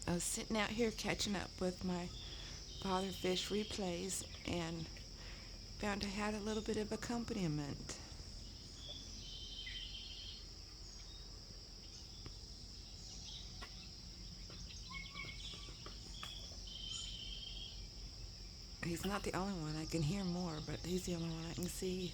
I was sitting out here catching up with my father fish replays and found I had a little bit of accompaniment. He's not the only one. I can hear more, but he's the only one I can see.